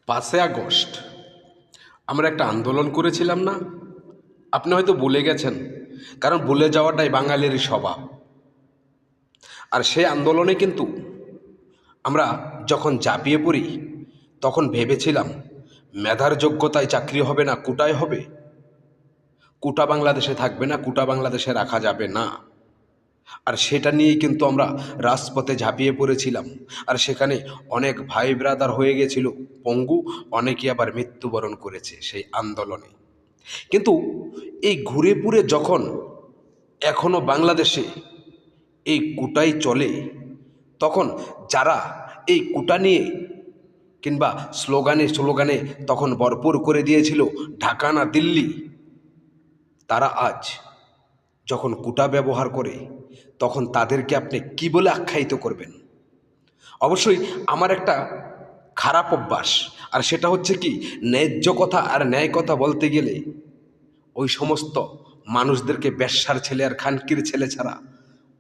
5 August আমরা একটা আন্দোলন করেছিলাম না? আপনি হয়তো ভুলে গেছেন, কারণ ভুলে যাওয়াটাই বাঙালির স্বভাব। আর সেই আন্দোলনে কিন্তু আমরা যখন ঝাঁপিয়ে পড়ি, তখন ভেবেছিলাম মেধার যোগ্যতায় চাকরি হবে না, কোটায় হবে। কোটা বাংলাদেশে থাকবে না, কোটা বাংলাদেশে রাখা যাবে না। আর সেটা নিয়েই কিন্তু আমরা রাজপথে ঝাঁপিয়ে পড়েছিলাম। আর সেখানে অনেক ভাই ব্রাদার হয়ে গেছিল পঙ্গু, অনেকে আবার মৃত্যুবরণ করেছে সেই আন্দোলনে। কিন্তু এই ঘুরে পুরে যখন এখনো বাংলাদেশে এই কোটাই চলে, তখন যারা এই কোটা নিয়ে কিংবা স্লোগানে স্লোগানে তখন ভরপুর করে দিয়েছিল ঢাকা না দিল্লি, তারা আজ যখন কোটা ব্যবহার করে, তখন তাদেরকে আপনি কি বলে আখ্যায়িত করবেন? অবশ্যই আমার একটা খারাপ অভ্যাস, আর সেটা হচ্ছে কি, ন্যায্য কথা আর ন্যায় কথা বলতে গেলে ওই সমস্ত মানুষদেরকে বেশ্যার ছেলে আর খানকির ছেলে ছাড়া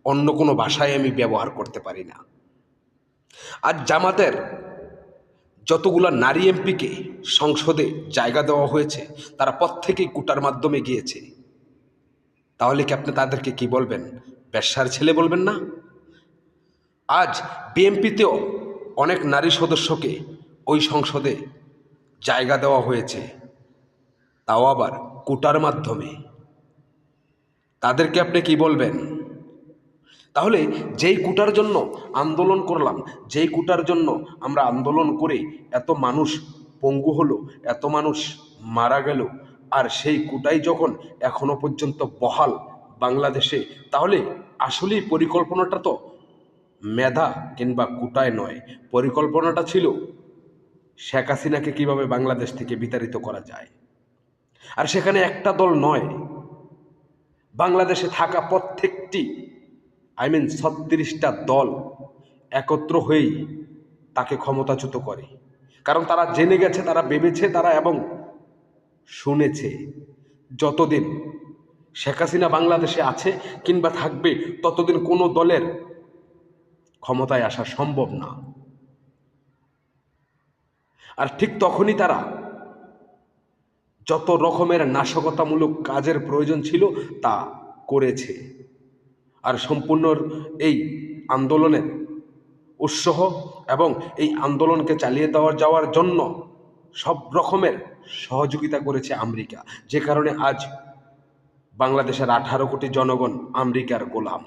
অন্য কোনো ভাষায় আমি ব্যবহার করতে পারি না। আর জামাতের যতগুলো নারী এমপিকে সংসদে জায়গা দেওয়া হয়েছে, তারা প্রত্যেকেই কোটার মাধ্যমে গিয়েছে। তাহলে কি আপনি তাদেরকে কি বলবেন? বেশ্যার ছেলে বলবেন না? আজ বিএনপিতেও অনেক নারী সদস্যকে ওই সংসদে জায়গা দেওয়া হয়েছে, তাও আবার কোটার মাধ্যমে। তাদেরকে আপনি কি বলবেন? তাহলে যেই কোটার জন্য আন্দোলন করলাম, যেই কোটার জন্য আমরা আন্দোলন করে এত মানুষ পঙ্গু হলো, এত মানুষ মারা গেল, আর সেই কোটাই যখন এখনো পর্যন্ত বহাল বাংলাদেশে, তাহলে আসলেই পরিকল্পনাটা তো মেধা কিংবা কোটায় নয়, পরিকল্পনাটা ছিল শেখ হাসিনাকে কিভাবে বাংলাদেশ থেকে বিতাড়িত করা যায়। আর সেখানে একটা দল নয়, বাংলাদেশে থাকা প্রত্যেকটি 36টা দল একত্র হয়েই তাকে ক্ষমতাচ্যুত করে। কারণ তারা জেনে গেছে, তারা ভেবেছে, তারা এবং শুনেছে যতদিন শেখ হাসিনা বাংলাদেশে আছে কিংবা থাকবে, ততদিন কোনো দলের ক্ষমতায় আসা সম্ভব না। আর ঠিক তখনই তারা যত রকমের নাশকতামূলক কাজের প্রয়োজন ছিল তা করেছে। আর সম্পূর্ণ এই আন্দোলনের উৎসাহ এবং এই আন্দোলনকে চালিয়ে যাওয়ার জন্য সব রকমের সহযোগিতা করেছে আমেরিকা, যে কারণে আজ বাংলাদেশের 18 কোটি জনগণ আমেরিকার গোলাম।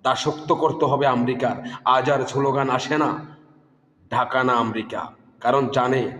দাসত্ব করতে হবে আমেরিকার। আজ আর স্লোগান আসে না ঢাকা না আমেরিকা, কারণ জানে